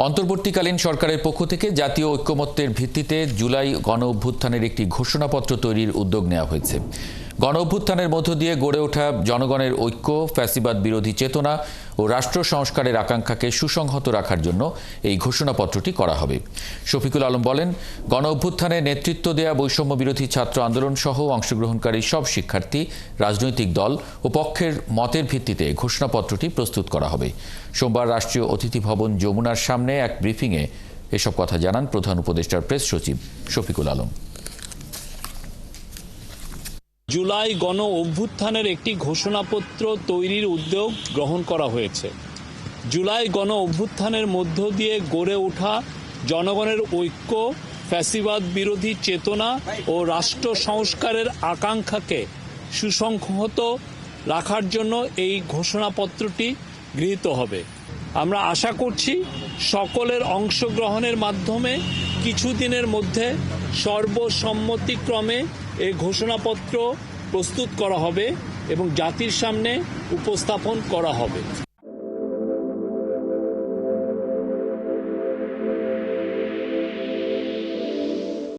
অন্তর্বর্তীকালীন সরকারের পক্ষ থেকে জাতীয় ঐক্যমত্যের ভিত্তিতে জুলাই গণ অভ্যুত্থানের একটি ঘোষণাপত্র তৈরির উদ্যোগ নেওয়া হয়েছে। গণ অভ্যুত্থানের মধ্য দিয়ে গড়ে ওঠা জনগণের ঐক্য, ফ্যাসিবাদ বিরোধী চেতনা ও রাষ্ট্র সংস্কারের আকাঙ্ক্ষাকে সুসংহত রাখার জন্য এই ঘোষণাপত্রটি করা হবে। শফিকুল আলম বলেন, গণ অভ্যুত্থানে নেতৃত্ব দেয়া বৈষম্য বিরোধী ছাত্র আন্দোলন সহ অংশগ্রহণকারী সব শিক্ষার্থী, রাজনৈতিক দল ও পক্ষের মতের ভিত্তিতে ঘোষণাপত্রটি প্রস্তুত করা হবে। সোমবার রাষ্ট্রীয় অতিথি ভবন যমুনার সামনে এক ব্রিফিংয়ে এসব কথা জানান প্রধান উপদেষ্টার প্রেস সচিব শফিকুল আলম। জুলাই গণ অভ্যুত্থানের একটি ঘোষণাপত্র তৈরির উদ্যোগ গ্রহণ করা হয়েছে। জুলাই গণ অভ্যুত্থানের মধ্য দিয়ে গড়ে ওঠা জনগণের ঐক্য, ফ্যাসিবাদ বিরোধী চেতনা ও রাষ্ট্র সংস্কারের আকাঙ্ক্ষাকে সুসংহত রাখার জন্য এই ঘোষণাপত্রটি গৃহীত হবে। আমরা আশা করছি সকলের অংশগ্রহণের মাধ্যমে কিছুদিনের মধ্যে সর্বসম্মতিক্রমে এই ঘোষণাপত্র প্রস্তুত করা হবে এবং জাতির সামনে উপস্থাপন করা হবে।